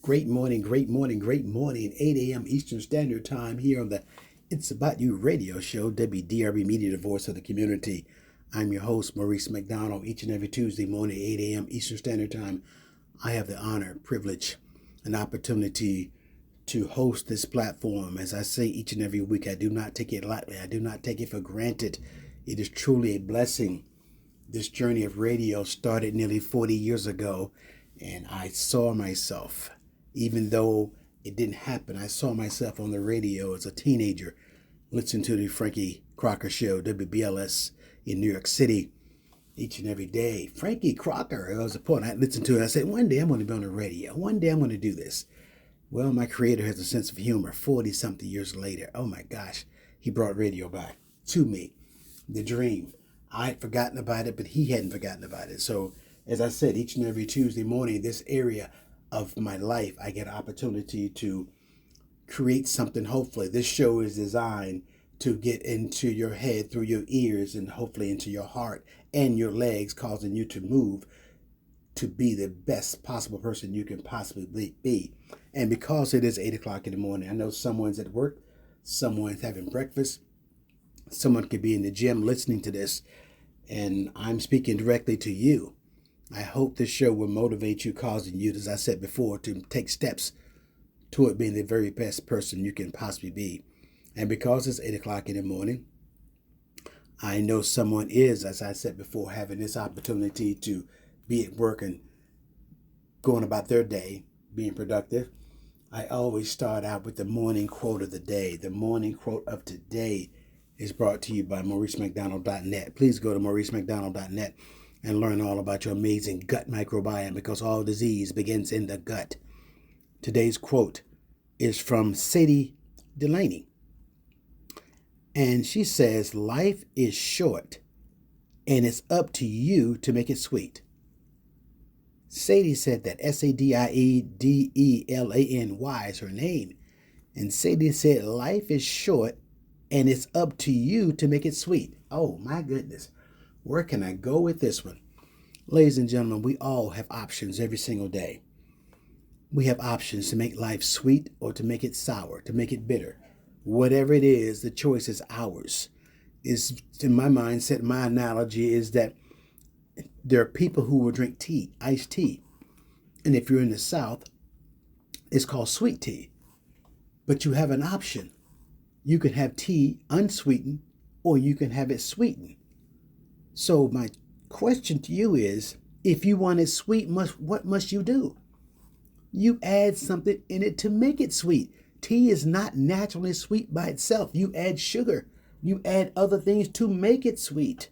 Great morning, great morning, great morning. 8 a.m. Eastern Standard Time here on the It's About You radio show, WDRB Media, the voice of the community. I'm your host, Maurice McDonald. Each and every Tuesday morning, 8 a.m. Eastern Standard Time, I have the honor, privilege, and opportunity to host this platform. As I say each and every week, I do not take it lightly. I do not take it for granted. It is truly a blessing. This journey of radio started nearly 40 years ago, and I saw myself. Even though it didn't happen, I saw myself on the radio as a teenager, listening to the Frankie Crocker Show, WBLS, in New York City, each and every day. Frankie Crocker, it was a point. I listened to it. I said, one day I'm going to be on the radio. One day I'm going to do this. Well, my creator has a sense of humor. 40-something years later, oh my gosh, he brought radio back to me. The dream. I had forgotten about it, but he hadn't forgotten about it. So, as I said, each and every Tuesday morning, this area of my life, I get an opportunity to create something. Hopefully, this show is designed to get into your head, through your ears, and hopefully into your heart and your legs, causing you to move to be the best possible person you can possibly be. And because it is 8 o'clock in the morning, I know someone's at work, someone's having breakfast, someone could be in the gym listening to this, and I'm speaking directly to you. I hope this show will motivate you, causing you, as I said before, to take steps toward being the very best person you can possibly be. And because it's 8 o'clock in the morning, I know someone is, as I said before, having this opportunity to be at work and going about their day, being productive. I always start out with the morning quote of the day. The morning quote of today is brought to you by MauriceMcDonald.net. Please go to MauriceMcDonald.net and learn all about your amazing gut microbiome, because all disease begins in the gut. Today's quote is from Sadie Delaney. And she says, life is short and it's up to you to make it sweet. Sadie said that. Sadiedelany is her name. And Sadie said, life is short and it's up to you to make it sweet. Oh my goodness. Where can I go with this one? Ladies and gentlemen, we all have options every single day. We have options to make life sweet or to make it sour, to make it bitter. Whatever it is, the choice is ours. Is, in my mindset, my analogy is that there are people who will drink tea, iced tea. And if you're in the South, it's called sweet tea. But you have an option. You can have tea unsweetened, or you can have it sweetened. So my question to you is, if you want it sweet, what must you do? You add something in it to make it sweet. Tea is not naturally sweet by itself. You add sugar. You add other things to make it sweet.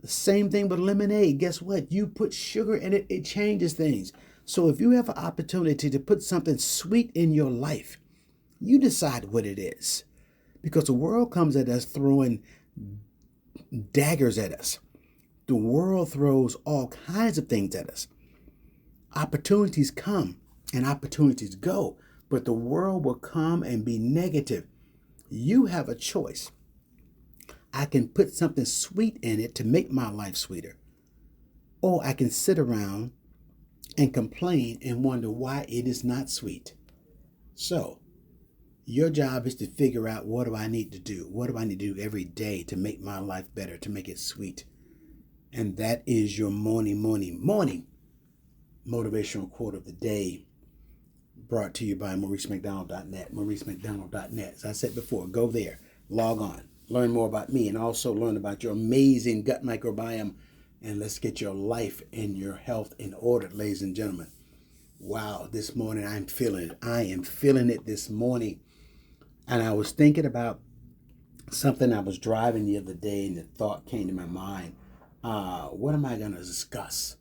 The same thing with lemonade. Guess what? You put sugar in it, it changes things. So if you have an opportunity to put something sweet in your life, you decide what it is. Because the world comes at us throwing daggers at us. The world throws all kinds of things at us. Opportunities come and opportunities go, but the world will come and be negative. You have a choice. I can put something sweet in it to make my life sweeter, or I can sit around and complain and wonder why it is not sweet. So your job is to figure out, what do I need to do? What do I need to do every day to make my life better, to make it sweet? And that is your morning motivational quote of the day, brought to you by MauriceMcDonald.net. MauriceMcDonald.net. As I said before, go there, log on, learn more about me, and also learn about your amazing gut microbiome. And let's get your life and your health in order, ladies and gentlemen. Wow, this morning I'm feeling it. I am feeling it this morning. And I was thinking about something. I was driving the other day and the thought came to my mind. What am I going to discuss?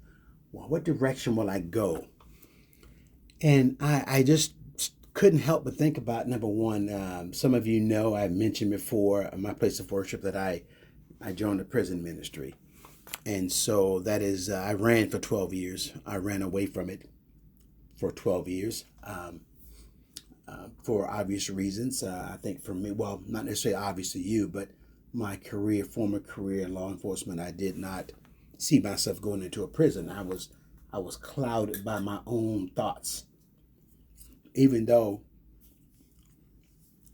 Well, what direction will I go? And I just couldn't help but think about, number one, some of you know I've mentioned before my place of worship that I joined the prison ministry. And so that is, I ran for 12 years. I ran away from it for 12 years. For obvious reasons. I think for me, well, not necessarily obvious to you, but my former career in law enforcement, I did not see myself going into a prison. I was clouded by my own thoughts even though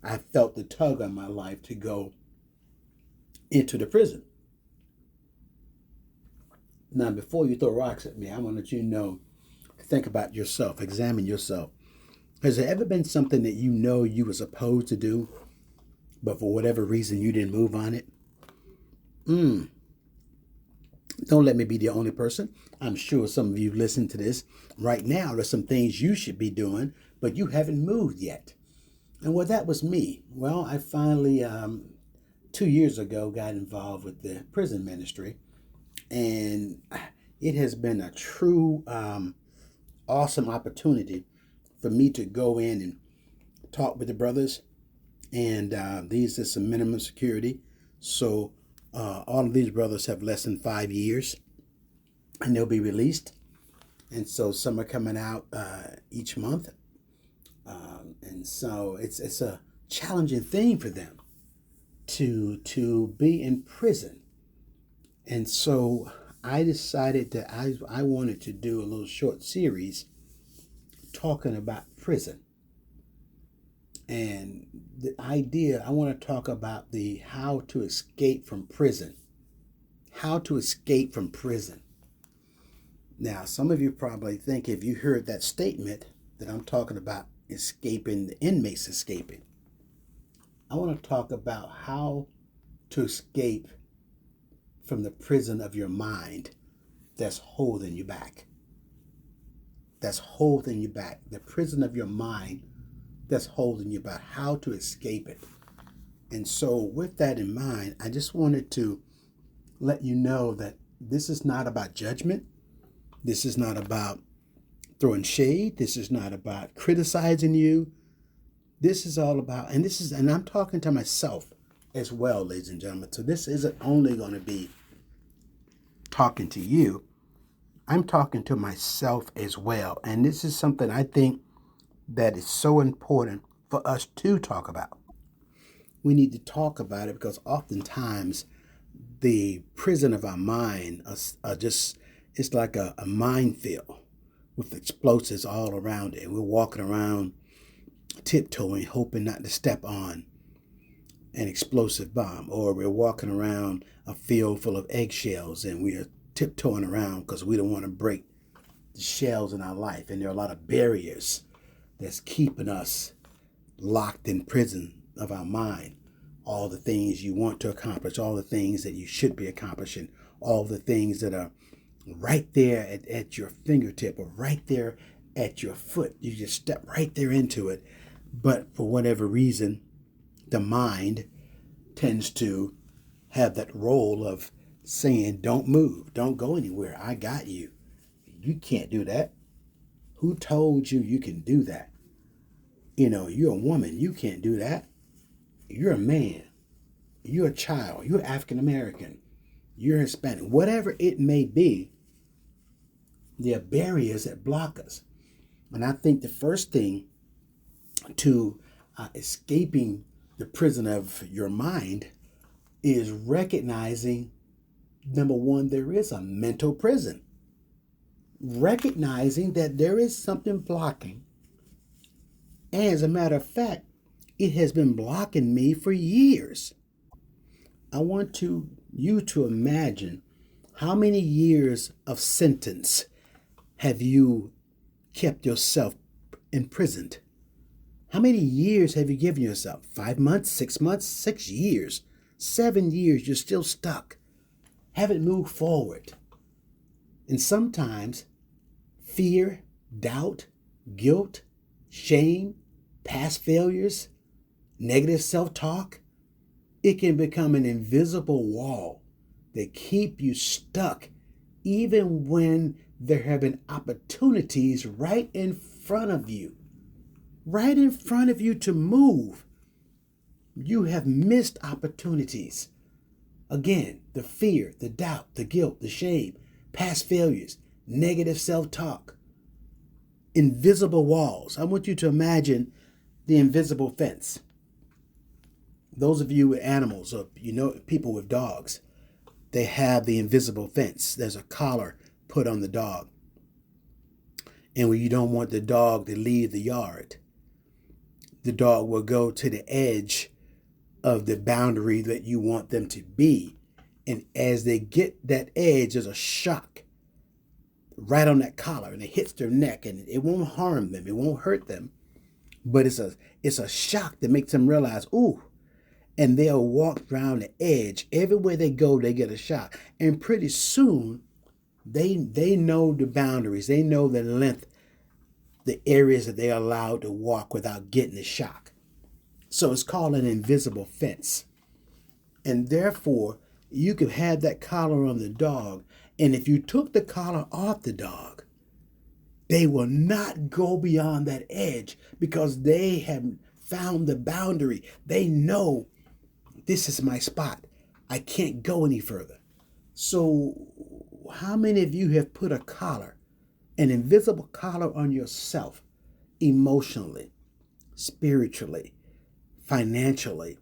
I felt the tug on my life to go into the prison. Now, before you throw rocks at me, I want to let you know, think about yourself, examine yourself. Has there ever been something that you know you were supposed to do, but for whatever reason you didn't move on it? Don't let me be the only person. I'm sure some of you listen to this right now. There's some things you should be doing, but you haven't moved yet. And well, that was me. Well, I finally, 2 years ago, got involved with the prison ministry. And it has been a true awesome opportunity for me to go in and talk with the brothers. And these are some minimum security. So all of these brothers have less than 5 years, and they'll be released. And so some are coming out each month. And so it's a challenging thing for them to be in prison. And so I decided that I wanted to do a little short series talking about prison. And the idea, I want to talk about the how to escape from prison. How to escape from prison. Now, some of you probably think if you heard that statement that I'm talking about escaping, the inmates escaping. I want to talk about how to escape from the prison of your mind that's holding you back. That's holding you back. The prison of your mind that's holding you back. How to escape it. And so with that in mind, I just wanted to let you know that this is not about judgment. This is not about throwing shade. This is not about criticizing you. This is all about, and I'm talking to myself as well, ladies and gentlemen. So this isn't only going to be talking to you. I'm talking to myself as well. And this is something I think that is so important for us to talk about. We need to talk about it because oftentimes the prison of our mind are just, it's like a minefield with explosives all around it. And we're walking around tiptoeing, hoping not to step on an explosive bomb. Or we're walking around a field full of eggshells and we are tiptoeing around because we don't want to break the shells in our life. And there are a lot of barriers that's keeping us locked in prison of our mind. All the things you want to accomplish, all the things that you should be accomplishing, all the things that are right there at your fingertip or right there at your foot. You just step right there into it. But for whatever reason, the mind tends to have that role of saying, don't move, don't go anywhere. I got you. You can't do that. Who told you you can do that? You know, you're a woman. You can't do that. You're a man. You're a child. You're African American. You're Hispanic. Whatever it may be, there are barriers that block us. And I think the first thing to escaping the prison of your mind is recognizing, number one, there is a mental prison. Recognizing that there is something blocking. And as a matter of fact, it has been blocking me for years. I want you to imagine how many years of sentence have you kept yourself imprisoned? How many years have you given yourself? 5 months, 6 months, 6 years, 7 years, you're still stuck. Haven't moved forward. And sometimes fear, doubt, guilt, shame, past failures, negative self-talk, it can become an invisible wall that keep you stuck even when there have been opportunities right in front of you to move. You have missed opportunities. Again, the fear, the doubt, the guilt, the shame, past failures, negative self-talk, invisible walls. I want you to imagine the invisible fence. Those of you with animals, or people with dogs, they have the invisible fence. There's a collar put on the dog. And when you don't want the dog to leave the yard, the dog will go to the edge of the boundary that you want them to be. And as they get that edge, there's a shock right on that collar, and it hits their neck, and it won't harm them, it won't hurt them, but it's a shock that makes them realize, ooh, and they'll walk around the edge. Everywhere they go, they get a shock, and pretty soon they know the boundaries, they know the length, the areas that they're allowed to walk without getting the shock. So it's called an invisible fence. And therefore, you could have that collar on the dog, and if you took the collar off the dog, they will not go beyond that edge because they have found the boundary. They know this is my spot. I can't go any further. So how many of you have put a collar, an invisible collar on yourself, emotionally, spiritually, financially,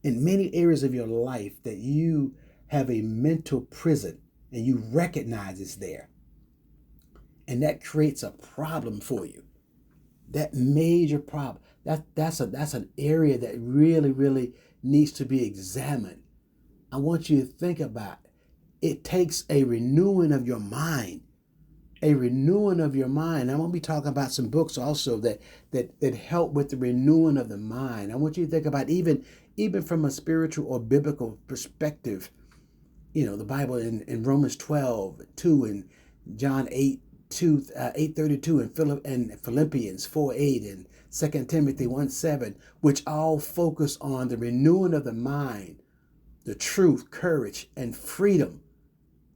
in many areas of your life, that you have a mental prison and you recognize it's there? And that creates a problem for you. That major problem. That's an area that really, really needs to be examined. I want you to think about it. It takes a renewing of your mind. A renewing of your mind. I'm going to be talking about some books also that help with the renewing of the mind. I want you to think about even from a spiritual or biblical perspective. You know, the Bible in Romans 12:2 and John 8:32 and Philippians 4:8 and 2 Timothy 1:7, which all focus on the renewing of the mind, the truth, courage, and freedom.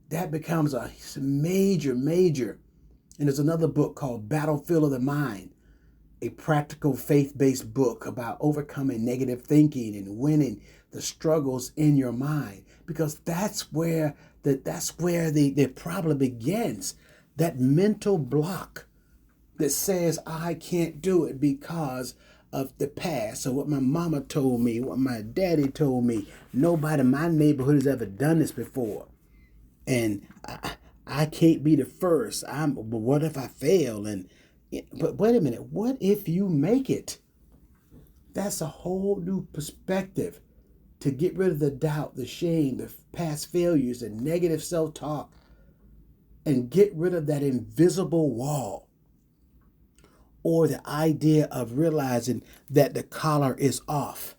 That becomes a major. And there's another book called Battlefield of the Mind, a practical faith-based book about overcoming negative thinking and winning the struggles in your mind, because that's where the problem begins. That mental block that says I can't do it because of the past, or what my mama told me, what my daddy told me. Nobody in my neighborhood has ever done this before, and I can't be the first. But what if I fail? But wait a minute, what if you make it? That's a whole new perspective to get rid of the doubt, the shame, the past failures, the negative self-talk, and get rid of that invisible wall, or the idea of realizing that the collar is off,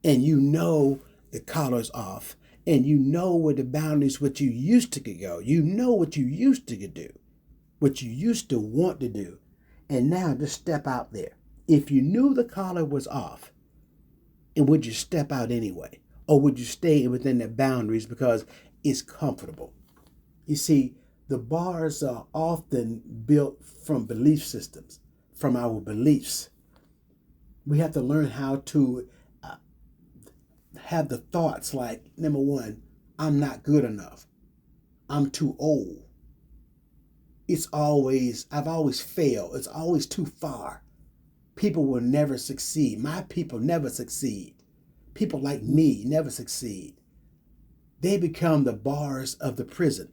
and you know the collar is off, and you know where the boundaries, what you used to go, you know what you used to do, what you used to want to do, and now just step out there. If you knew the collar was off, and would you step out anyway, or would you stay within the boundaries because it's comfortable? You see, the bars are often built from belief systems, from our beliefs. We have to learn how to have the thoughts like, number one, I'm not good enough. I'm too old. I've always failed. It's always too far. People will never succeed. My people never succeed. People like me never succeed. They become the bars of the prison.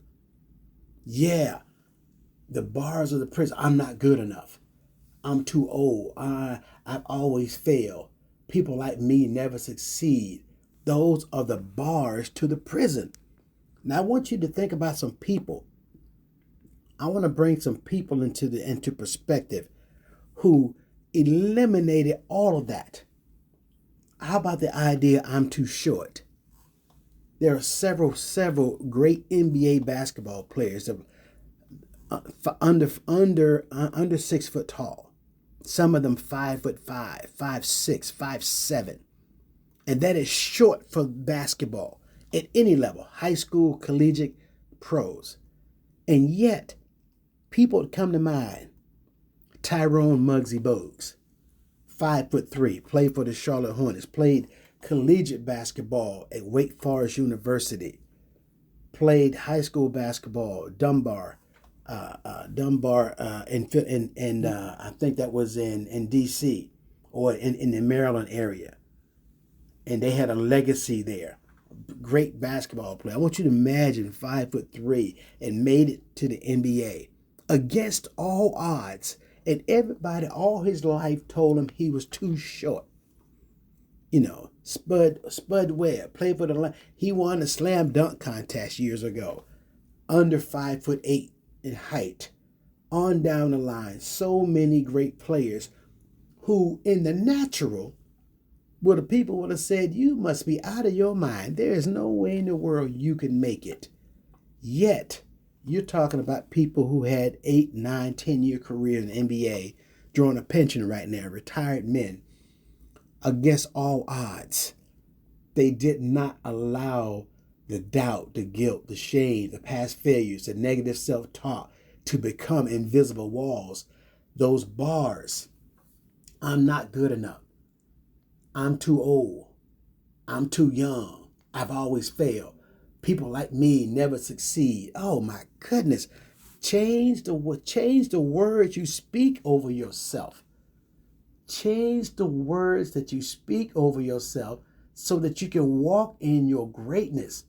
Yeah, the bars of the prison. I'm not good enough. I'm too old. I've always failed. People like me never succeed. Those are the bars to the prison. Now I want you to think about some people. I want to bring some people into perspective who eliminated all of that. How about the idea I'm too short? There are several great NBA basketball players that under 6 foot tall. Some of them 5'5", 5'6", 5'7", and that is short for basketball at any level, high school, collegiate, pros. And yet, people come to mind. Tyrone Muggsy Bogues, 5'3", played for the Charlotte Hornets, played collegiate basketball at Wake Forest University, played high school basketball, Dunbar, and I think that was in D.C. or in the Maryland area, and they had a legacy there. Great basketball player. I want you to imagine 5'3" and made it to the NBA against all odds And everybody all his life told him he was too short. Spud Webb played for the Lions. He won a slam dunk contest years ago. Under 5'8" in height. On down the line. So many great players who in the natural, well, the people would have said, you must be out of your mind. There is no way in the world you can make it. Yet, you're talking about people who had 8, 9, 10-year careers in the NBA, drawing a pension right now, retired men, against all odds. They did not allow the doubt, the guilt, the shame, the past failures, the negative self-talk to become invisible walls. Those bars. I'm not good enough. I'm too old. I'm too young. I've always failed. People like me never succeed. Oh my goodness. Change the words you speak over yourself. Change the words that you speak over yourself so that you can walk in your greatness.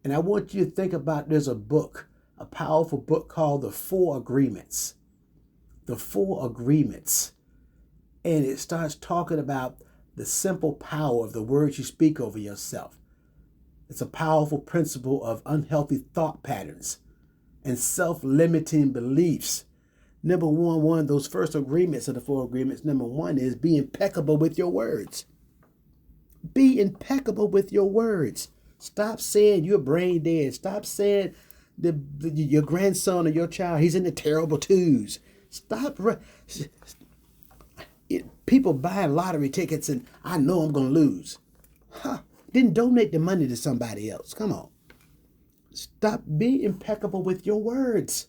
And I want you to think about, there's a book, a powerful book called The 4 Agreements. The 4 Agreements. And it starts talking about the simple power of the words you speak over yourself. It's a powerful principle of unhealthy thought patterns and self-limiting beliefs. Number one of those first agreements of the 4 agreements, number 1 is be impeccable with your words. Be impeccable with your words. Stop saying you're brain dead. Stop saying your grandson or your child, he's in the terrible twos. Stop. People buying lottery tickets and I know I'm going to lose. Then donate the money to somebody else. Come on. Stop. Be impeccable with your words.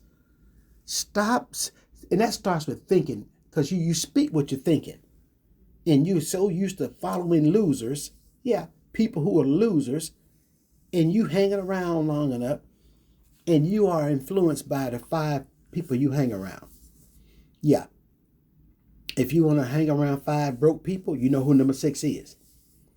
Stop. And that starts with thinking, because you speak what you're thinking. And you're so used to following losers. Yeah, people who are losers. And you hanging around long enough. And you are influenced by the 5 people you hang around. Yeah. If you want to hang around 5 broke people, you know who number 6 is.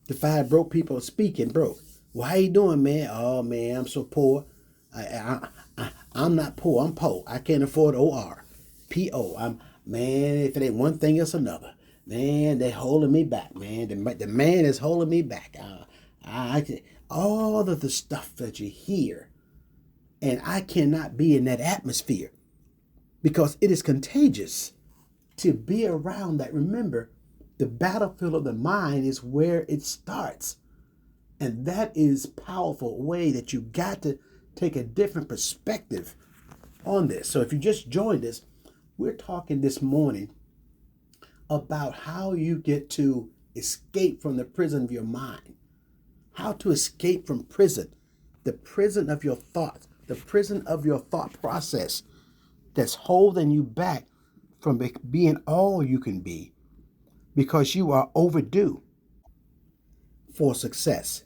The 5 broke people are speaking broke. Well, how you doing, man? Oh, man, I'm so poor. I'm not poor. I'm poor. I can't afford OR. P-O. Man, if it ain't one thing, it's another. Man, they holding me back, man. The man is holding me back. All of the stuff that you hear. And I cannot be in that atmosphere because it is contagious to be around that. Remember, the battlefield of the mind is where it starts. And that is a powerful way that you got to take a different perspective on this. So if you just joined us, we're talking this morning about how you get to escape from the prison of your mind. How to escape from prison. The prison of your thoughts. The prison of your thought process that's holding you back from being all you can be because you are overdue for success.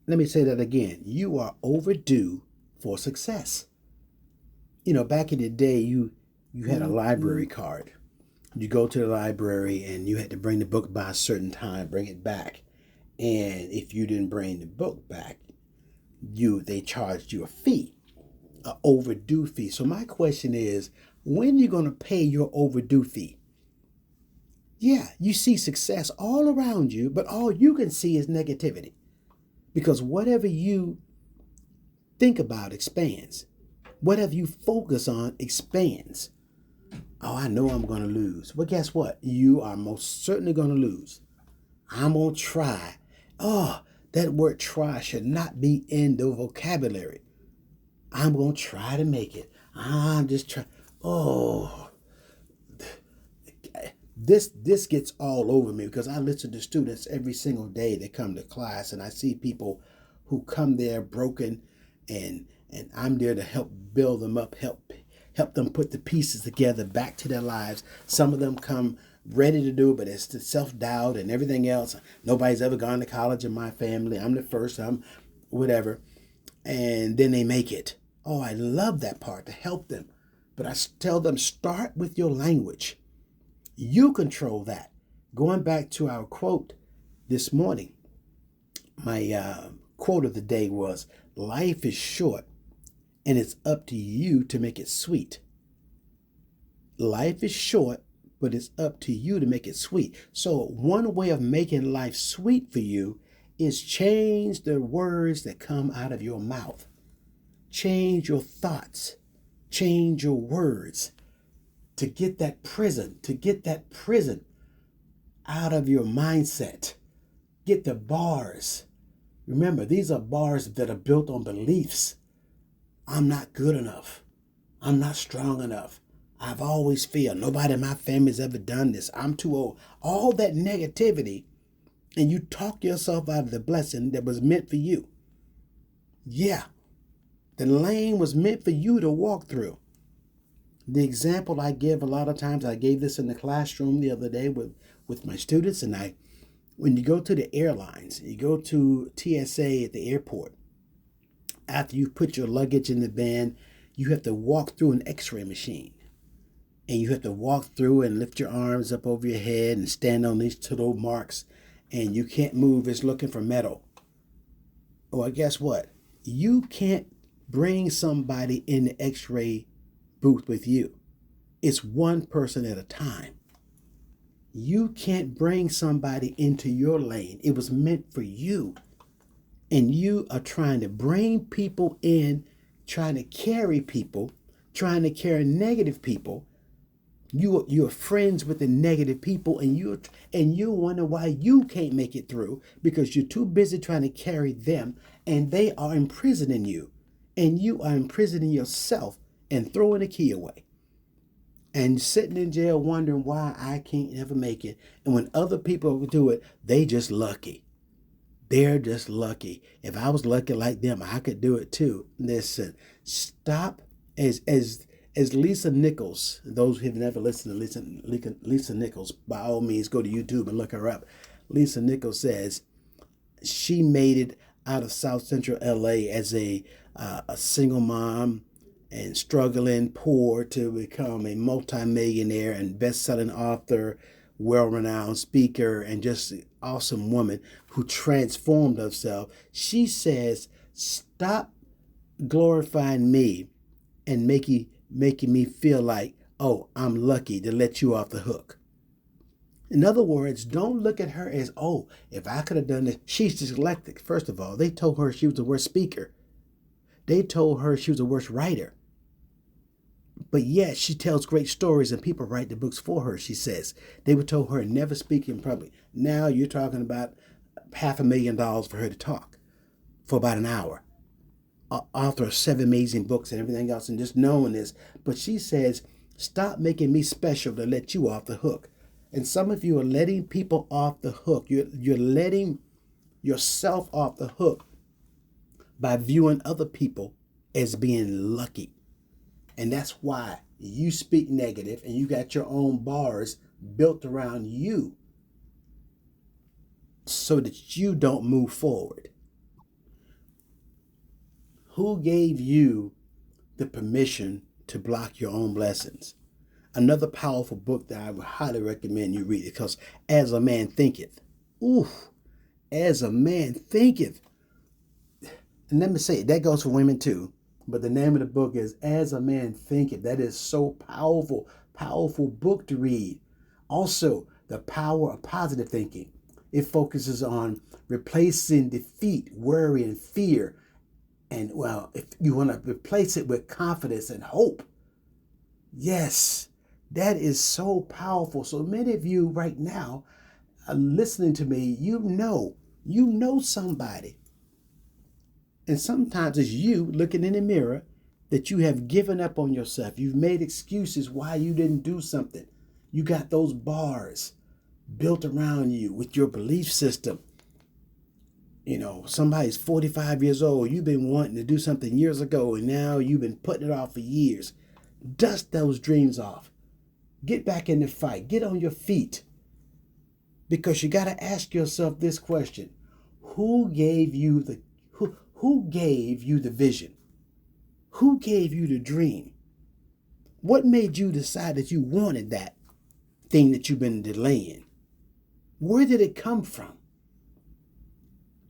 Let me say that again. You are overdue for success. Back in the day, you had a library card. You go to the library and you had to bring the book by a certain time, bring it back. And if you didn't bring the book back, they charged you a fee, an overdue fee. So my question is, when are you going to pay your overdue fee? Yeah, you see success all around you, but all you can see is negativity. Because whatever you think about expands. Whatever you focus on expands. Oh, I know I'm going to lose. Well, guess what? You are most certainly going to lose. I'm going to try. Oh, that word try should not be in the vocabulary. I'm going to try to make it. I'm just trying. Oh, this gets all over me because I listen to students every single day that come to class, and I see people who come there broken, and I'm there to help build them up, help them put the pieces together back to their lives. Some of them come ready to do it, but it's the self-doubt and everything else. Nobody's ever gone to college in my family. I'm the first, I'm whatever. And then they make it. Oh, I love that part, to help them. But I tell them, start with your language. You control that. Going back to our quote this morning, my quote of the day was, life is short and it's up to you to make it sweet. Life is short, but it's up to you to make it sweet. So one way of making life sweet for you is change the words that come out of your mouth. Change your thoughts. Change your words to get that prison out of your mindset. Get the bars. Remember, these are bars that are built on beliefs. I'm not good enough. I'm not strong enough. I've always failed. Nobody in my family's ever done this. I'm too old. All that negativity, and you talk yourself out of the blessing that was meant for you. Yeah, the lane was meant for you to walk through. The example I give a lot of times, I gave this in the classroom the other day with my students, and when you go to the airlines, you go to TSA at the airport, after you put your luggage in the van, you have to walk through an x-ray machine. And you have to walk through and lift your arms up over your head and stand on these little marks. And you can't move. It's looking for metal. Well, guess what? You can't bring somebody in the x-ray booth with you. It's one person at a time. You can't bring somebody into your lane. It was meant for you. And you are trying to bring people in, trying to carry people, trying to carry negative people. You're friends with the negative people, and you wonder why you can't make it through because you're too busy trying to carry them, and they are imprisoning you, and you are imprisoning yourself and throwing the key away, and sitting in jail wondering why I can't ever make it. And when other people do it, they just lucky. They're just lucky. If I was lucky like them, I could do it too. Listen, stop as Lisa Nichols, those who have never listened to Lisa Nichols, by all means, go to YouTube and look her up. Lisa Nichols says she made it out of South Central LA as a single mom and struggling poor to become a multimillionaire and best-selling author, well-renowned speaker, and just an awesome woman who transformed herself. She says, stop glorifying me and making me feel like, oh, I'm lucky to let you off the hook. In other words, don't look at her as, oh, if I could have done this. She's dyslexic. First of all, they told her she was the worst speaker. They told her she was the worst writer. But yet she tells great stories and people write the books for her, she says. They were told her never speak in public. Now you're talking about $500,000 for her to talk for about an hour. Author of 7 amazing books and everything else, and just knowing this. But she says, stop making me special to let you off the hook. And some of you are letting people off the hook. You're letting yourself off the hook by viewing other people as being lucky. And that's why you speak negative and you got your own bars built around you so that you don't move forward. Who gave you the permission to block your own blessings? Another powerful book that I would highly recommend you read, because As a Man Thinketh. As a Man Thinketh. And let me say, that goes for women too. But the name of the book is As a Man Thinketh. That is so powerful, powerful book to read. Also, The Power of Positive Thinking. It focuses on replacing defeat, worry, and fear. And well, if you want to replace it with confidence and hope. Yes, that is so powerful. So many of you right now are listening to me. You know somebody. And sometimes it's you looking in the mirror that you have given up on yourself. You've made excuses why you didn't do something. You got those bars built around you with your belief system. You know, somebody's 45 years old. You've been wanting to do something years ago, and now you've been putting it off for years. Dust those dreams off. Get back in the fight. Get on your feet. Because you got to ask yourself this question. Who gave you the vision? Who gave you the dream? What made you decide that you wanted that thing that you've been delaying? Where did it come from?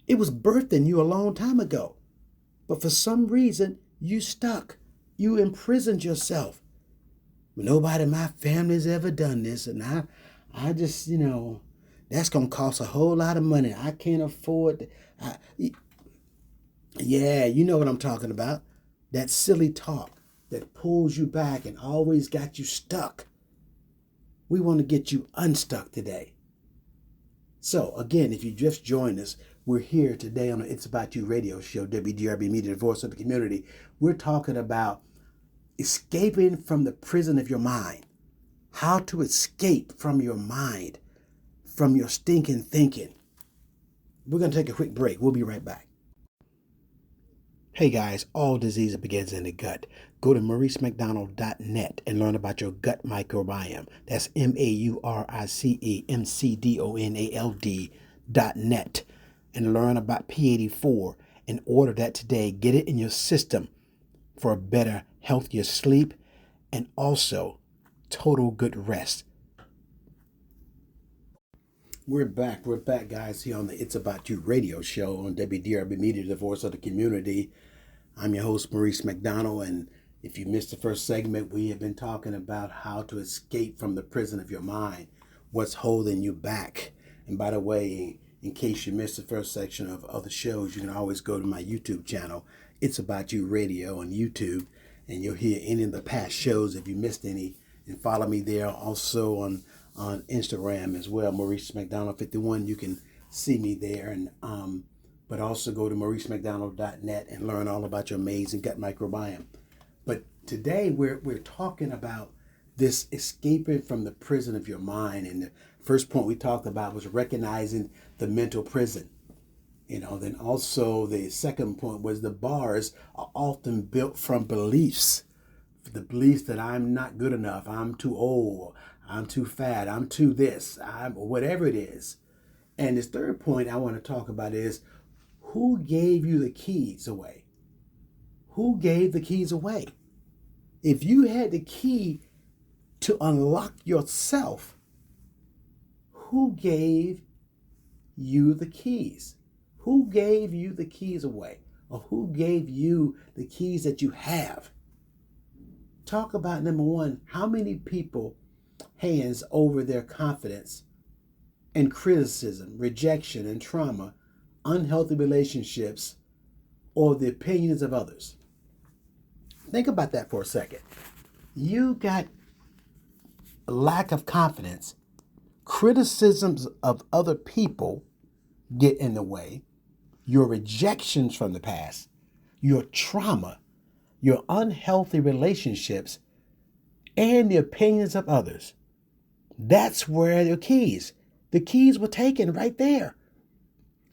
It was birthed in you a long time ago. But for some reason, you stuck. You imprisoned yourself. Nobody in my family's ever done this, and I just, that's gonna cost a whole lot of money. I can't afford it. Yeah, you know what I'm talking about. That silly talk that pulls you back and always got you stuck. We want to get you unstuck today. So, again, if you just joined us, we're here today on the It's About You radio show, WDRB Media, the voice of the community. We're talking about escaping from the prison of your mind. How to escape from your mind, from your stinking thinking. We're going to take a quick break. We'll be right back. Hey guys, all disease begins in the gut. Go to mauricemcdonald.net and learn about your gut microbiome. That's MauricemcDonald.net, and learn about P84 and order that today. Get it in your system for a better, healthier sleep and also total good rest. We're back, guys, here on the It's About You radio show on WDRB Media, the voice of the community. I'm your host, Maurice McDonald, and if you missed the first segment, we have been talking about how to escape from the prison of your mind, what's holding you back. And by the way, in case you missed the first section of other shows, you can always go to my YouTube channel, It's About You Radio on YouTube, and you'll hear any of the past shows if you missed any, and follow me there also on Instagram as well, Maurice McDonald 51. You can see me there, and but also go to mauricemcdonald.net and learn all about your amazing gut microbiome. But today we're talking about this escaping from the prison of your mind. And the first point we talked about was recognizing the mental prison. Then also the second point was the bars are often built from beliefs. The beliefs that I'm not good enough, I'm too old, I'm too fat, I'm too this, I'm whatever it is. And this third point I want to talk about is, who gave you the keys away? Who gave the keys away? If you had the key to unlock yourself, who gave you the keys? Who gave you the keys away? Or who gave you the keys that you have? Talk about, number one, how many people hands over their confidence and criticism, rejection and trauma, unhealthy relationships, or the opinions of others. Think about that for a second. You got a lack of confidence, criticisms of other people get in the way, your rejections from the past, your trauma, your unhealthy relationships, and the opinions of others. That's where the keys were taken right there.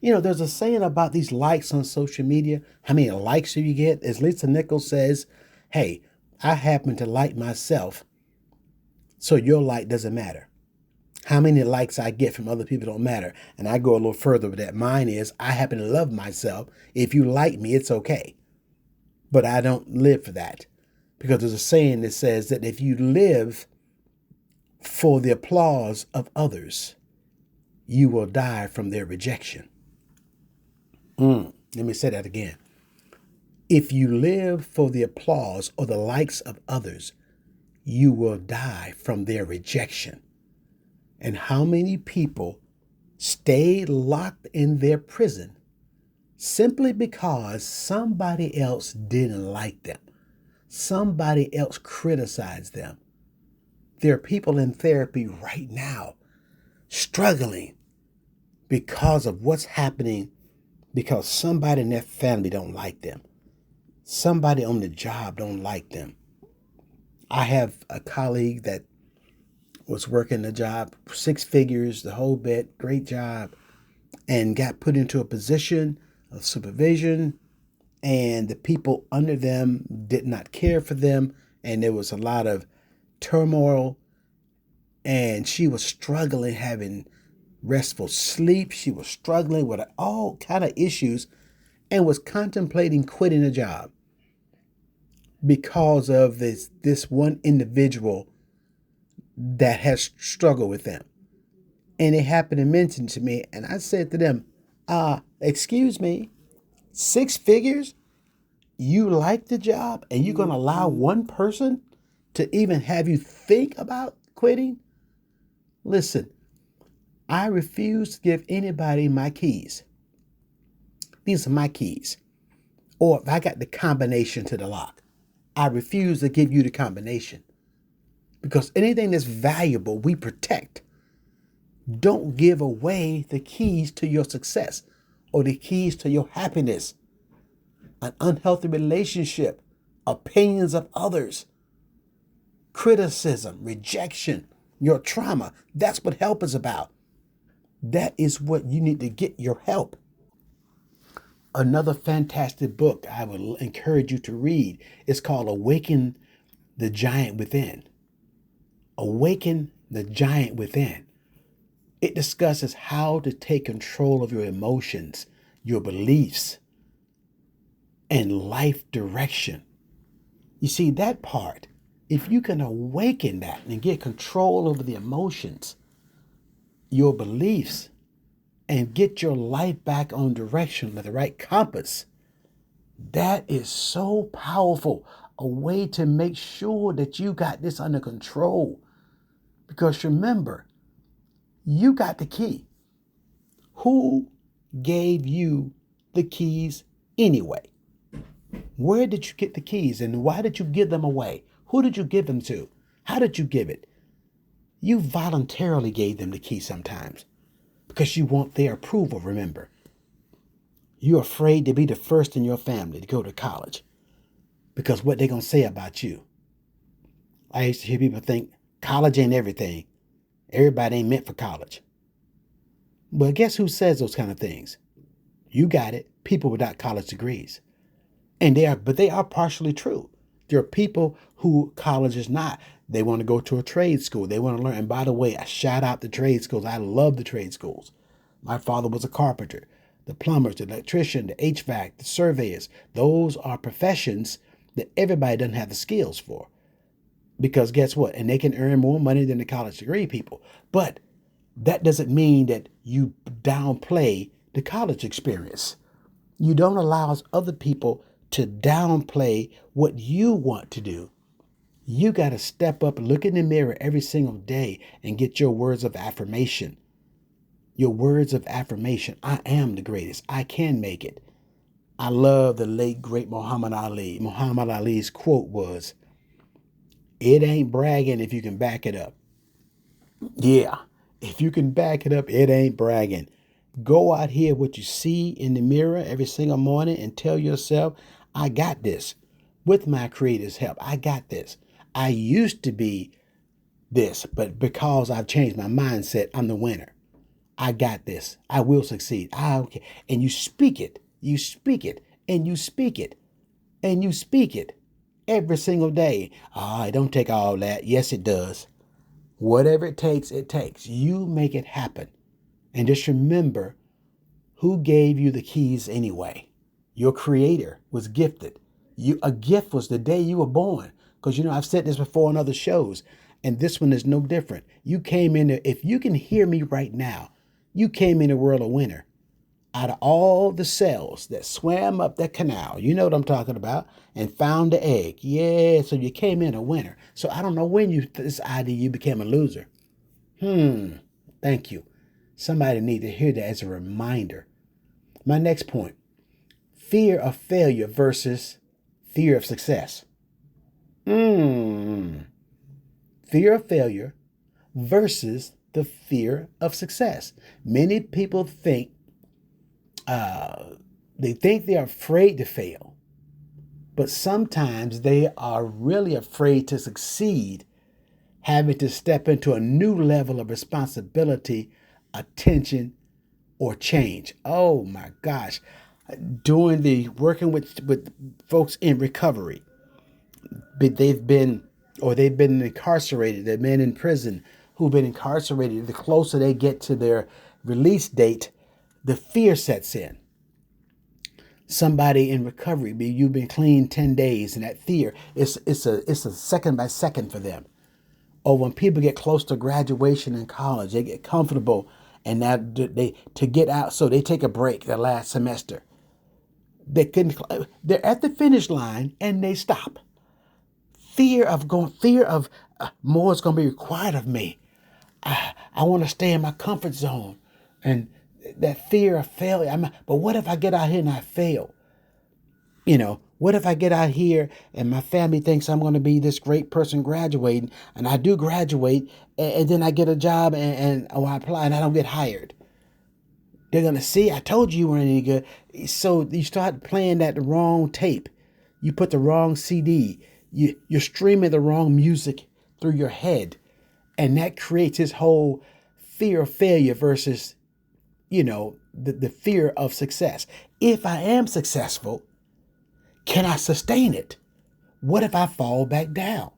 There's a saying about these likes on social media. How many likes do you get? As Lisa Nichols says, hey, I happen to like myself, so your like doesn't matter. How many likes I get from other people don't matter. And I go a little further with that. Mine is, I happen to love myself. If you like me, it's okay. But I don't live for that. Because there's a saying that says that if you live for the applause of others, you will die from their rejection. Let me say that again. If you live for the applause or the likes of others, you will die from their rejection. And how many people stay locked in their prison simply because somebody else didn't like them? Somebody else criticized them. There are people in therapy right now struggling because of what's happening, because somebody in their family don't like them. Somebody on the job don't like them. I have a colleague that was working the job, 6 figures, the whole bit, great job, and got put into a position of supervision, and the people under them did not care for them, and there was a lot of turmoil, and she was struggling, having restful sleep. She was struggling with all kind of issues and was contemplating quitting the job because of this one individual that has struggled with them. And it happened to mention to me, and I said to them, excuse me, 6 figures? You like the job and you're going to allow one person to even have you think about quitting? Listen, I refuse to give anybody my keys. These are my keys. Or if I got the combination to the lock, I refuse to give you the combination. Because anything that's valuable, we protect. Don't give away the keys to your success or the keys to your happiness. An unhealthy relationship, opinions of others, criticism, rejection, your trauma. That's what help is about. That is what you need to get your help. Another fantastic book I would encourage you to read is called Awaken the Giant Within. Awaken the Giant Within. It discusses how to take control of your emotions, your beliefs, and life direction. You see, that part, if you can awaken that and get control over the emotions, your beliefs, and get your life back on direction with the right compass, that is so powerful. A way to make sure that you got this under control. Because remember, you got the key. Who gave you the keys anyway? Where did you get the keys and why did you give them away? Who did you give them to? How did you give it? You voluntarily gave them the key sometimes because you want their approval, remember. You're afraid to be the first in your family to go to college because what they're going to say about you. I used to hear people think college ain't everything. Everybody ain't meant for college. Well, guess who says those kind of things? You got it. People without college degrees. But they are partially true. There are people who college is not. They want to go to a trade school. They want to learn. And by the way, I shout out the trade schools. I love the trade schools. My father was a carpenter. The plumbers, the electrician, the HVAC, the surveyors. Those are professions that everybody doesn't have the skills for. Because guess what? And they can earn more money than the college degree people. But that doesn't mean that you downplay the college experience. You don't allow other people to downplay what you want to do. You got to step up, look in the mirror every single day and get your words of affirmation. Your words of affirmation. I am the greatest. I can make it. I love the late, great Muhammad Ali. Muhammad Ali's quote was, "It ain't bragging if you can back it up." Yeah, if you can back it up, it ain't bragging. Go out here, what you see in the mirror every single morning and tell yourself, I got this. With my Creator's help, I got this. I used to be this, but because I've changed my mindset, I'm the winner. I got this. I will succeed. Okay. And you speak it. You speak it. And you speak it. And you speak it every single day. It don't take all that. Yes, it does. Whatever it takes, it takes. You make it happen. And just remember, who gave you the keys anyway? Your Creator was gifted. A gift was the day you were born. Because, I've said this before on other shows, and this one is no different. You came in there, if you can hear me right now, you came in the world a winner. Out of all the cells that swam up that canal, you know what I'm talking about, and found the egg. Yeah, so you came in a winner. So I don't know when you decided you became a loser. Thank you. Somebody need to hear that as a reminder. My next point, fear of failure versus fear of success. Fear of failure versus the fear of success. Many people think they're afraid to fail, but sometimes they are really afraid to succeed, having to step into a new level of responsibility, attention, or change. Oh my gosh. Doing the working with folks in recovery, they've been incarcerated, they've been in prison, who've been incarcerated. The closer they get to their release date, the fear sets in. Somebody in recovery, you've been clean 10 days, and that fear, it's a second by second for them. Or when people get close to graduation in college, they get comfortable, and now to get out, so they take a break their last semester. They're at the finish line and they stop. fear of more is going to be required of me. I want to stay in my comfort zone, and that fear of failure. But what if I get out here and I fail? What if I get out here and my family thinks I'm going to be this great person graduating, and I do graduate, and then I get a job or I apply and I don't get hired? They're going to see, I told you weren't any good. So you start playing that wrong tape. You put the wrong CD. You're streaming the wrong music through your head. And that creates this whole fear of failure versus, the fear of success. If I am successful, can I sustain it? What if I fall back down?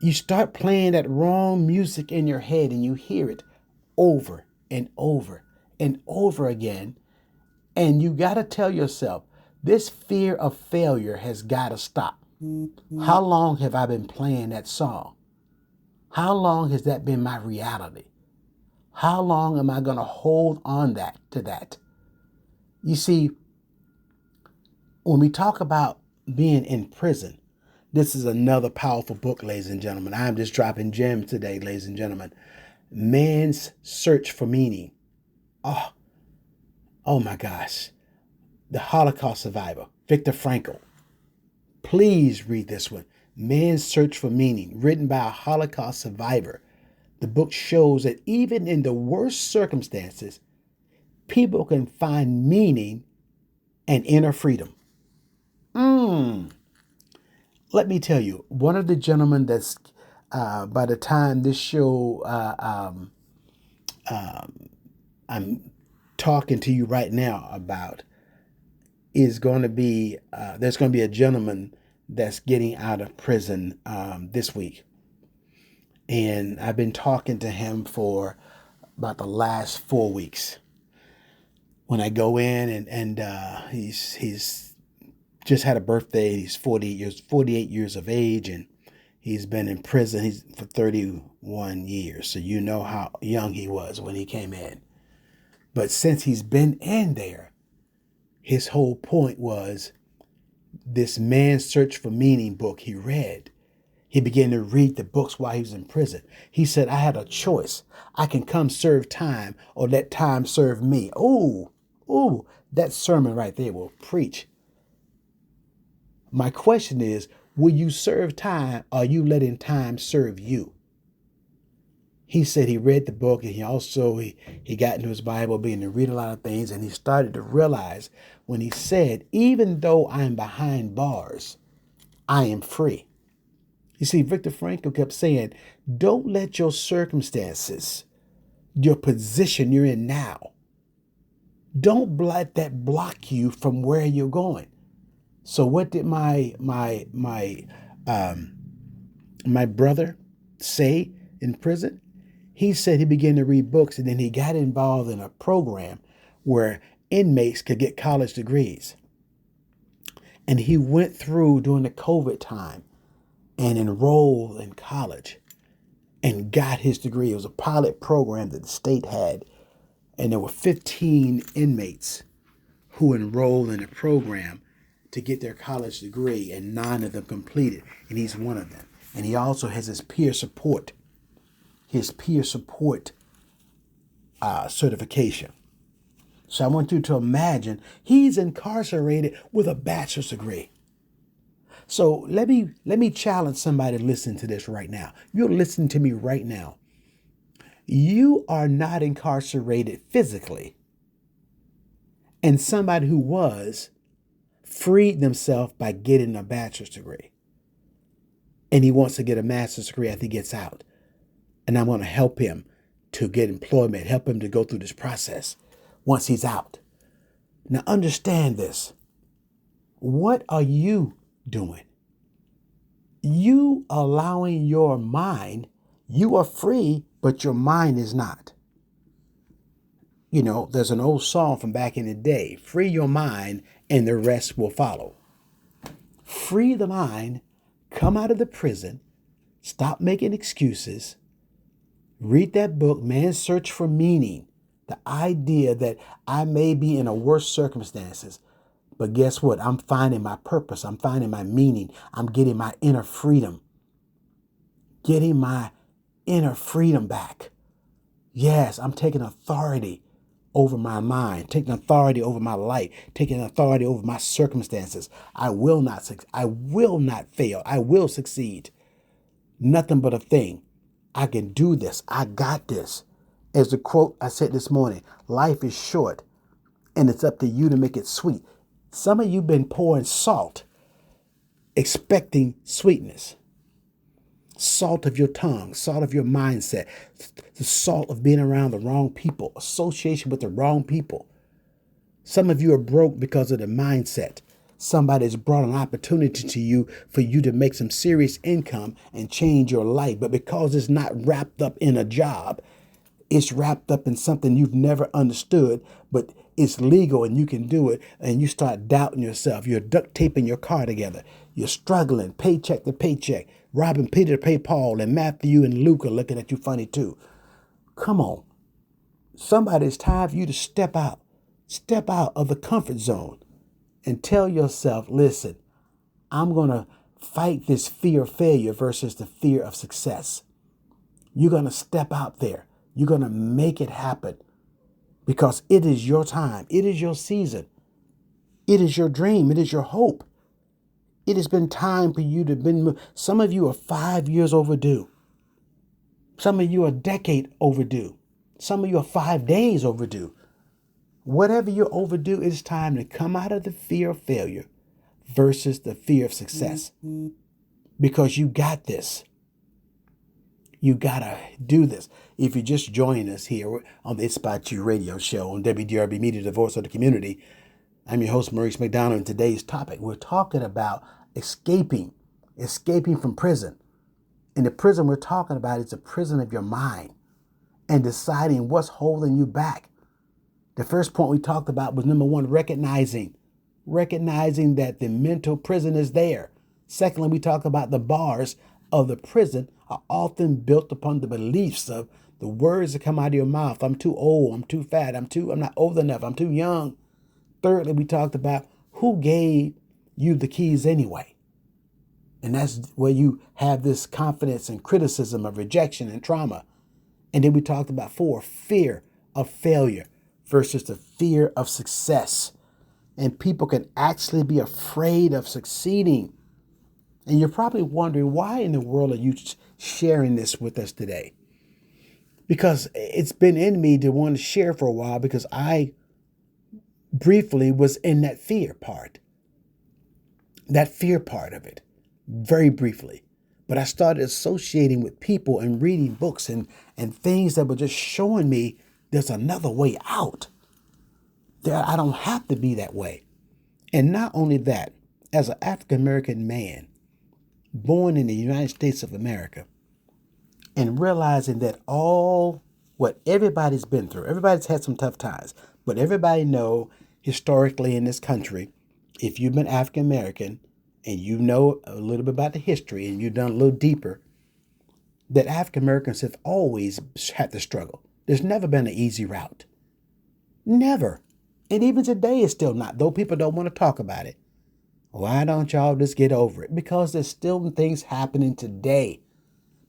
You start playing that wrong music in your head and you hear it over and over and over again. And you got to tell yourself, this fear of failure has got to stop. How long have I been playing that song? How long has that been my reality? How long am I going to hold on to that? You see, when we talk about being in prison, this is another powerful book, ladies and gentlemen. I'm just dropping gems today, ladies and gentlemen. Man's Search for Meaning. Oh my gosh. The Holocaust survivor, Viktor Frankl. Please read this one. Man's Search for Meaning, written by a Holocaust survivor. The book shows that even in the worst circumstances, people can find meaning and inner freedom. Let me tell you, one of the gentlemen that's, by the time this show, I'm talking to you right now about, is going to be, there's going to be a gentleman that's getting out of prison this week. And I've been talking to him for about the last 4 weeks. When I go in and he's just had a birthday. He's 48 years of age, and he's been in prison for 31 years. So you know how young he was when he came in. But since he's been in there, his whole point was this Man's Search for Meaning book he read. He began to read the books while he was in prison. He said, I had a choice. I can come serve time or let time serve me. Ooh, that sermon right there will preach. My question is, will you serve time or are you letting time serve you? He said he read the book, and he got into his Bible, began to read a lot of things, and he started to realize when he said, even though I'm behind bars, I am free. You see, Viktor Frankl kept saying, don't let your circumstances, your position you're in now, don't let that block you from where you're going. So what did my brother say in prison? He said he began to read books, and then he got involved in a program where inmates could get college degrees. And he went through during the COVID time and enrolled in college and got his degree. It was a pilot program that the state had, and there were 15 inmates who enrolled in the program to get their college degree, and 9 of them completed, and he's one of them. And he also has his peer support certification. So I want you to imagine he's incarcerated with a bachelor's degree. So let me challenge somebody to listen to this right now. You're listening to me right now. You are not incarcerated physically. And somebody who was freed themselves by getting a bachelor's degree. And he wants to get a master's degree after he gets out. And I'm going to help him to get employment, help him to go through this process once he's out. Now understand this. What are you doing? You allowing your mind, you are free, but your mind is not. You know, there's an old song from back in the day, free your mind and the rest will follow. Free the mind, come out of the prison, stop making excuses, read that book, Man's Search for Meaning. The idea that I may be in a worse circumstances, But guess what? I'm finding my purpose. I'm finding my meaning. I'm getting my inner freedom. Getting my inner freedom back. Yes, I'm taking authority over my mind, taking authority over my life, taking authority over my circumstances. I will not fail. I will succeed. Nothing but a thing. I can do this. I got this. As the quote I said this morning, life is short and it's up to you to make it sweet. Some of you been pouring salt, expecting sweetness. Salt of your tongue, salt of your mindset, the salt of being around the wrong people, association with the wrong people. Some of you are broke because of the mindset. Somebody's brought an opportunity to you for you to make some serious income and change your life. But because it's not wrapped up in a job, it's wrapped up in something you've never understood, but it's legal and you can do it. And you start doubting yourself. You're duct taping your car together. You're struggling paycheck to paycheck, robbing Peter to pay Paul, and Matthew and Luke are looking at you funny too. Come on. It's time for you to step out of the comfort zone and tell yourself, listen, I'm going to fight this fear of failure versus the fear of success. You're going to step out there. You're going to make it happen because it is your time. It is your season. It is your dream. It is your hope. It has been time for you to be. Some of you are 5 years overdue. Some of you are a decade overdue. Some of you are 5 days overdue. Whatever you're overdue, it's time to come out of the fear of failure versus the fear of success. Because you got this. You got to do this. If you just join us here on the It's About You radio show on WDRB Media, the voice of the community, I'm your host, Maurice McDonald. And today's topic, we're talking about escaping from prison. And the prison we're talking about is the prison of your mind and deciding what's holding you back. The first point we talked about was number one, recognizing that the mental prison is there. Secondly, we talked about the bars of the prison are often built upon the beliefs of the words that come out of your mouth. I'm too old. I'm too fat. I'm not old enough. I'm too young. Thirdly, we talked about who gave you the keys anyway. And that's where you have this confidence and criticism of rejection and trauma. And then we talked about 4, fear of failure versus the fear of success. And people can actually be afraid of succeeding. And you're probably wondering, why in the world are you sharing this with us today? Because it's been in me to want to share for a while because I briefly was in that fear part of it, very briefly. But I started associating with people and reading books and things that were just showing me there's another way out. I don't have to be that way. And not only that, as an African-American man, born in the United States of America, and realizing that all what everybody's been through, everybody's had some tough times, but everybody know historically in this country, if you've been African-American and you know a little bit about the history and you've done a little deeper, that African-Americans have always had to struggle. There's never been an easy route. Never. And even today it's still not, though people don't want to talk about it. Why don't y'all just get over it? Because there's still things happening today.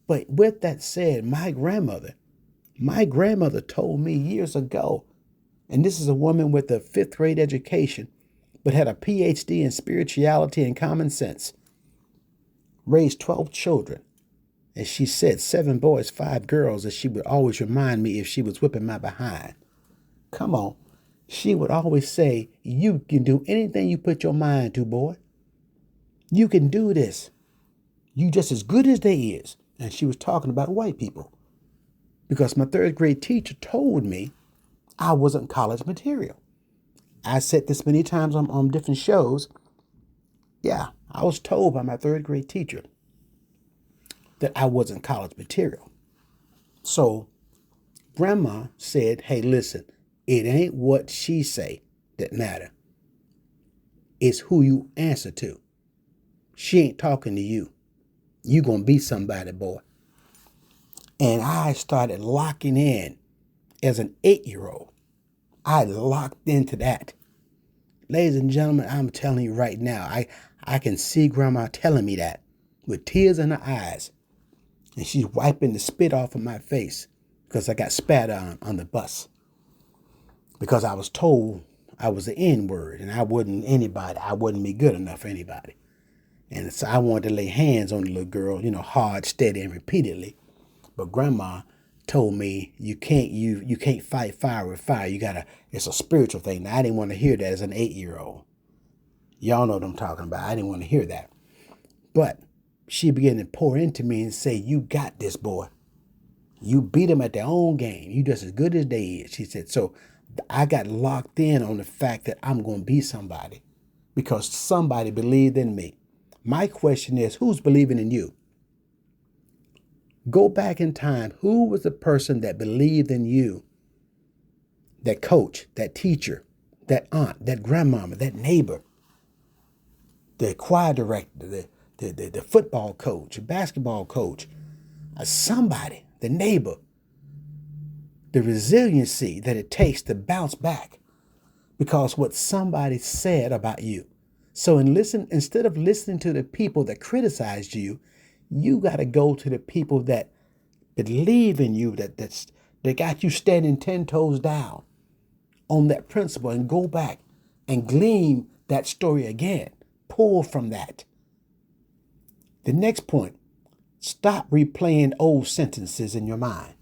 But with that said, my grandmother told me years ago, and this is a woman with a 5th grade education, but had a PhD in spirituality and common sense, raised 12 children. And she said 7 boys, 5 girls, that she would always remind me if she was whipping my behind. Come on. She would always say, you can do anything you put your mind to, boy. You can do this. You just as good as they is. And she was talking about white people. Because my 3rd grade teacher told me I wasn't college material. I said this many times on different shows. Yeah, I was told by my 3rd grade teacher that I wasn't college material. So grandma said, hey, listen, it ain't what she say that matter. It's who you answer to. She ain't talking to you. You gonna be somebody, boy. And I started locking in as an 8-year-old. I locked into that Ladies and gentlemen, I'm telling you right now, I can see Grandma telling me that with tears in her eyes. And she's wiping the spit off of my face because I got spat on the bus. Because I was told I was the N-word and I wouldn't be good enough for anybody. And so I wanted to lay hands on the little girl, hard, steady, and repeatedly. But Grandma told me you can't fight fire with fire. It's a spiritual thing. Now, I didn't want to hear that as an 8-year-old. Y'all know what I'm talking about. I didn't want to hear that. But she began to pour into me and say, you got this, boy. You beat them at their own game. You just as good as they is. She said, so I got locked in on the fact that I'm going to be somebody because somebody believed in me. My question is, who's believing in you? Go back in time. Who was the person that believed in you? That coach, that teacher, that aunt, that grandmama, that neighbor, the choir director, the football coach, the basketball coach, somebody, the neighbor, the resiliency that it takes to bounce back because what somebody said about you. So instead of listening to the people that criticized you, you got to go to the people that believe in you, that got you standing 10 toes down on that principle, and go back and glean that story again. Pull from that. The next point, stop replaying old sentences in your mind.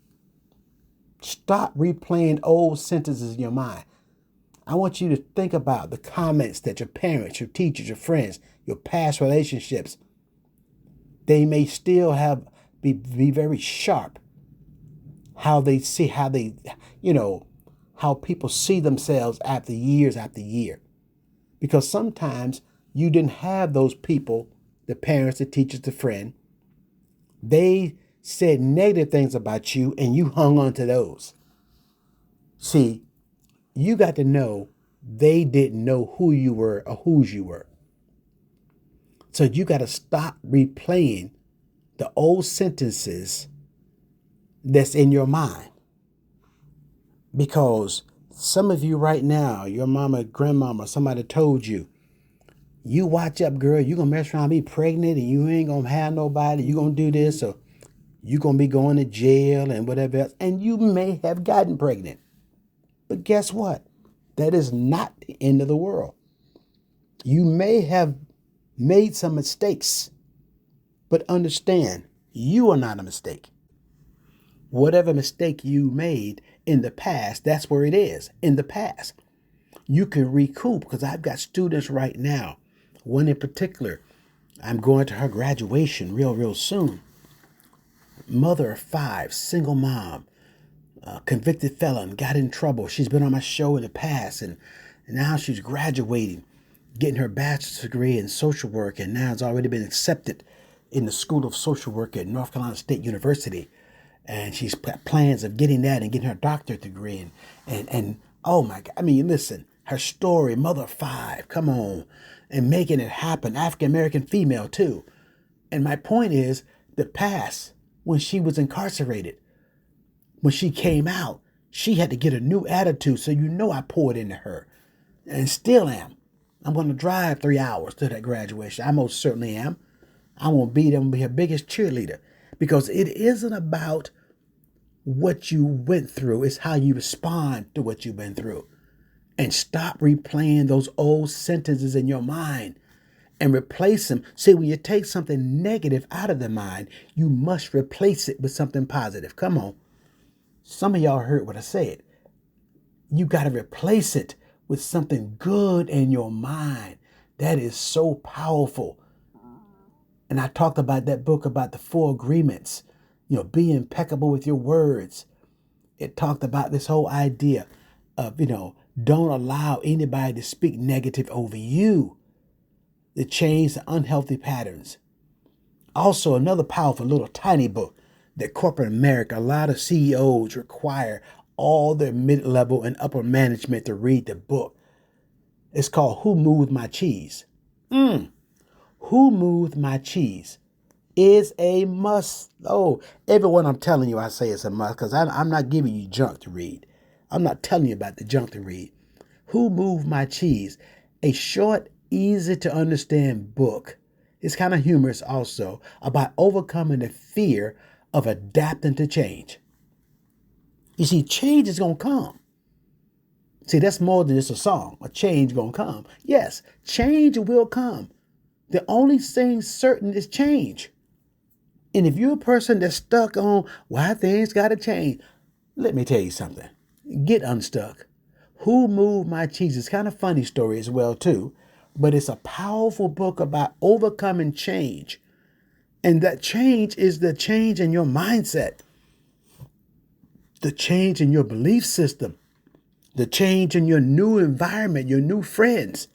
Stop replaying old sentences in your mind. I want you to think about the comments that your parents, your teachers, your friends, your past relationships, they may still be very sharp. How people see themselves after year. Because sometimes you didn't have those people, the parents, the teachers, the friend. They said negative things about you and you hung on to those. See, you got to know they didn't know who you were or whose you were. So you got to stop replaying the old sentences that's in your mind. Because some of you right now, your mama, grandmama, somebody told you, you watch up, girl, you're going to mess around and be pregnant and you ain't going to have nobody. You're going to do this or you're going to be going to jail and whatever else. And you may have gotten pregnant. But guess what? That is not the end of the world. You may have made some mistakes, but understand you are not a mistake. Whatever mistake you made in the past, that's where it is, in the past. You can recoup, because I've got students right now, one in particular, I'm going to her graduation real soon. Mother of 5, single mom, convicted felon, got in trouble. She's been on my show in the past, and now she's graduating, getting her bachelor's degree in social work, and now has already been accepted in the School of Social Work at North Carolina State University. And she's got plans of getting that and getting her doctorate degree. And oh my God, I mean, listen, her story, mother of 5, come on, and making it happen, African-American female too. And my point is, the past, when she was incarcerated, when she came out, she had to get a new attitude. So I poured into her and still am. I'm going to drive 3 hours to that graduation. I most certainly am. I won't be there and be her biggest cheerleader, because it isn't about what you went through. It's how you respond to what you've been through. And stop replaying those old sentences in your mind and replace them. See, when you take something negative out of the mind, you must replace it with something positive. Come on. Some of y'all heard what I said. You got to replace it with something good in your mind. That is so powerful. And I talked about that book about the 4 agreements. Be impeccable with your words. It talked about this whole idea of, don't allow anybody to speak negative over you, to change the unhealthy patterns. Also, another powerful little tiny book that corporate America, a lot of CEOs require all their mid-level and upper management to read the book. It's called Who Moved My Cheese? Who Moved My Cheese is a must. Oh, everyone I'm telling you, I say it's a must, because I'm not giving you junk to read. I'm not telling you about the junk to read. Who Moved My Cheese? a short, easy to understand book. It's kind of humorous also about overcoming the fear of adapting to change. You see, change is going to come. See, that's more than just a song. A change going to come. Yes, change will come. The only thing certain is change. And if you're a person that's stuck on why things got to change, let me tell you something. Get unstuck. Who Moved My Cheese? It's kind of funny story as well too, but it's a powerful book about overcoming change. And that change is the change in your mindset, the change in your belief system, the change in your new environment, your new friends,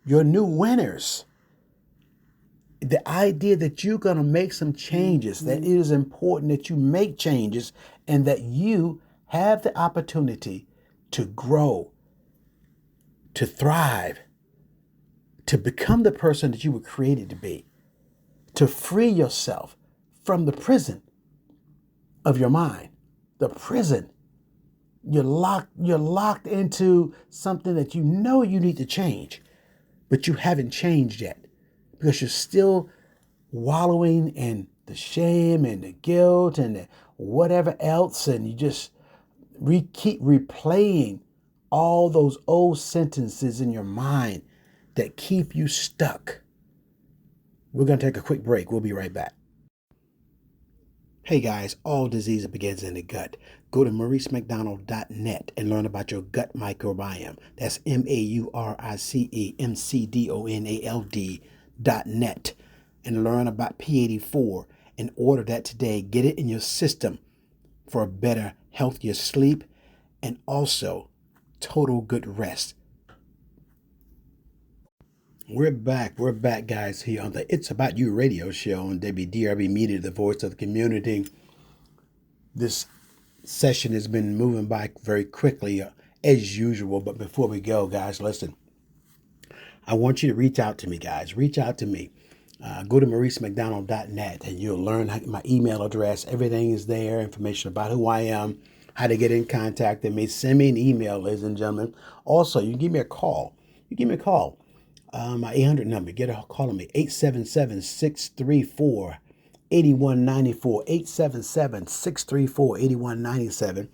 your new winners. The idea that you're going to make some changes, that it is important that you make changes and that you have the opportunity to grow, to thrive, to become the person that you were created to be, to free yourself from the prison of your mind, the prison. You're locked into something that you know you need to change, but you haven't changed yet because you're still wallowing in the shame and the guilt and the whatever else, and you just keep replaying all those old sentences in your mind that keep you stuck. We're going to take a quick break. We'll be right back. Hey guys, all disease begins in the gut. Go to mauricemcdonald.net and learn about your gut microbiome. That's mauricemcdonald.net, and learn about P84 and order that today. Get it in your system for a better, healthier sleep and also total good rest. We're back, guys, here on the It's About You radio show on WDRB Media, the voice of the community. This session has been moving by very quickly, as usual. But before we go, guys, listen, I want you to reach out to me, guys. Reach out to me. Go to mauricemcdonald.net and you'll learn my email address. Everything is there, information about who I am, how to get in contact with me. Send me an email, ladies and gentlemen. Also, you can give me a call. My 800 number, get a call on me, 877-634-8194, 877-634-8197.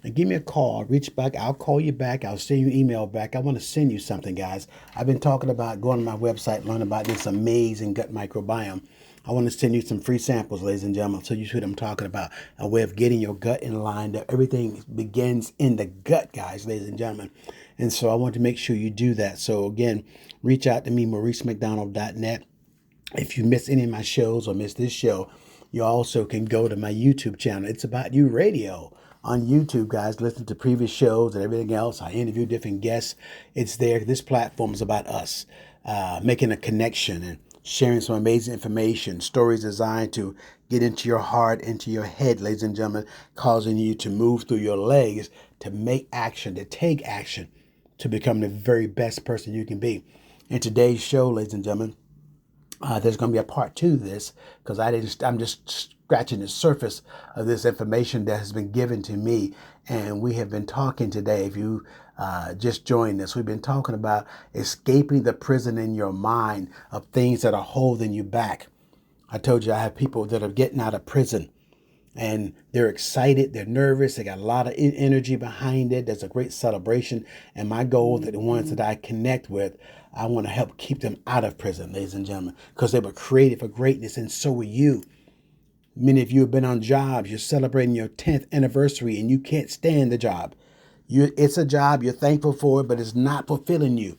And give me a call, reach back, I'll call you back, I'll send you an email back. I want to send you something, guys. I've been talking about going to my website, learn about this amazing gut microbiome. I want to send you some free samples, ladies and gentlemen, so you see what I'm talking about. A way of getting your gut in line. Everything begins in the gut, guys, ladies and gentlemen. And so I want to make sure you do that. So again, reach out to me, mauricemcdonald.net. If you miss any of my shows or miss this show, you also can go to my YouTube channel. It's About You Radio on YouTube, guys. Listen to previous shows and everything else. I interview different guests. It's there. This platform is about us making a connection and sharing some amazing information, stories designed to get into your heart, into your head, ladies and gentlemen, causing you to move through your legs, to make action, to take action, to become the very best person you can be. In today's show, ladies and gentlemen, there's going to be a part 2 to this because I'm just scratching the surface of this information that has been given to me. And we have been talking today, if you just joined us, we've been talking about escaping the prison in your mind of things that are holding you back. I told you I have people that are getting out of prison and they're excited, they're nervous, they got a lot of energy behind it. There's a great celebration. And my goal that the ones that I connect with, I want to help keep them out of prison, ladies and gentlemen, because they were created for greatness, and so are you. Many of you have been on jobs. You're celebrating your 10th anniversary and you can't stand the job. It's a job, you're thankful for it, but it's not fulfilling you.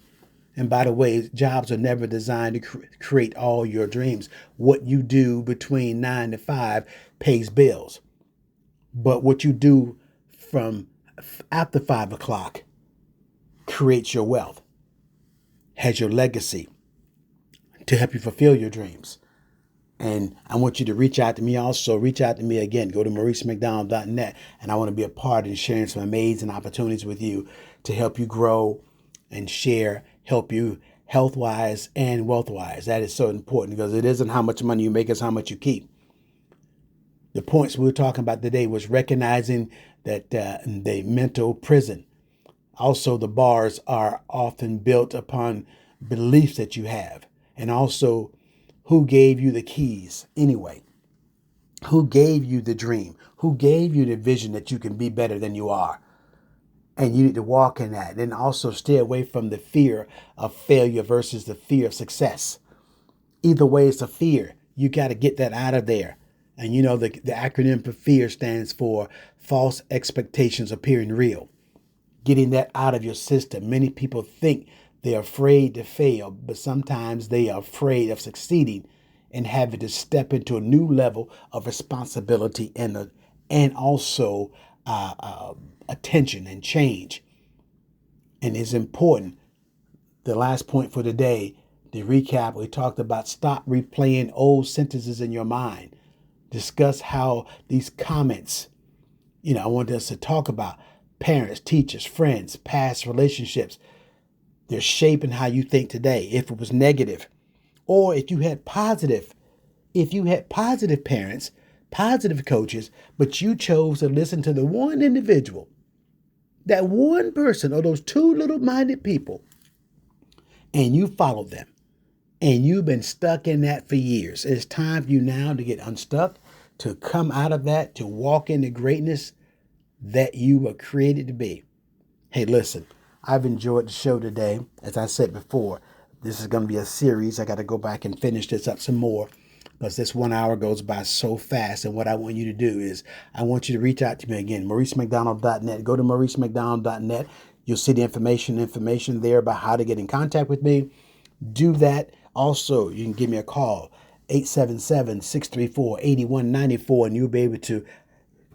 And by the way, jobs are never designed to create all your dreams. What you do between 9 to 5 pays bills. But what you do from after 5 o'clock creates your wealth, has your legacy to help you fulfill your dreams. And I want you to reach out to me also. Reach out to me again. Go to mauricemcdonald.net. And I want to be a part in sharing some amazing opportunities with you to help you grow and share, help you health-wise and wealth-wise. That is so important because it isn't how much money you make, it's how much you keep. The points we were talking about today was recognizing that the mental prison. Also, the bars are often built upon beliefs that you have, and also who gave you the keys anyway. Who gave you the dream? Who gave you the vision that you can be better than you are? And you need to walk in that. And also stay away from the fear of failure versus the fear of success. Either way, it's a fear. You got to get that out of there. And you know, the acronym for fear stands for false expectations appearing real. Getting that out of your system. Many people think they're afraid to fail, but sometimes they are afraid of succeeding and having to step into a new level of responsibility and also attention and change. And it's important. The last point for today, the recap, we talked about stop replaying old sentences in your mind. Discuss how these comments, I want us to talk about parents, teachers, friends, past relationships. They're shaping how you think today. If it was negative, or if you had positive parents, positive coaches, but you chose to listen to the one individual, that one person, or those two little-minded people, and you followed them, and you've been stuck in that for years. It's time for you now to get unstuck, to come out of that, to walk into greatness that you were created to be. Hey, listen, I've enjoyed the show today. As I said before, this is going to be a series. I got to go back and finish this up some more because this 1 hour goes by so fast. And what I want you to do is I want you to reach out to me again, MauriceMcDonald.net. Go to MauriceMcDonald.net. You'll see the information there about how to get in contact with me. Do that. Also, you can give me a call, 877-634-8194, and you'll be able to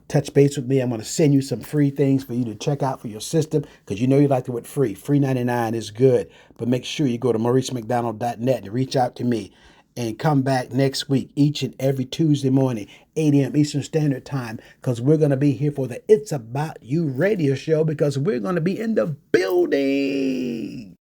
touch base with me. I'm going to send you some free things for you to check out for your system because you know you like the word free. Free 99 is good, but make sure you go to MauriceMcDonald.net and reach out to me and come back next week, each and every Tuesday morning, 8 a.m. Eastern Standard Time, because we're going to be here for the It's About You radio show because we're going to be in the building.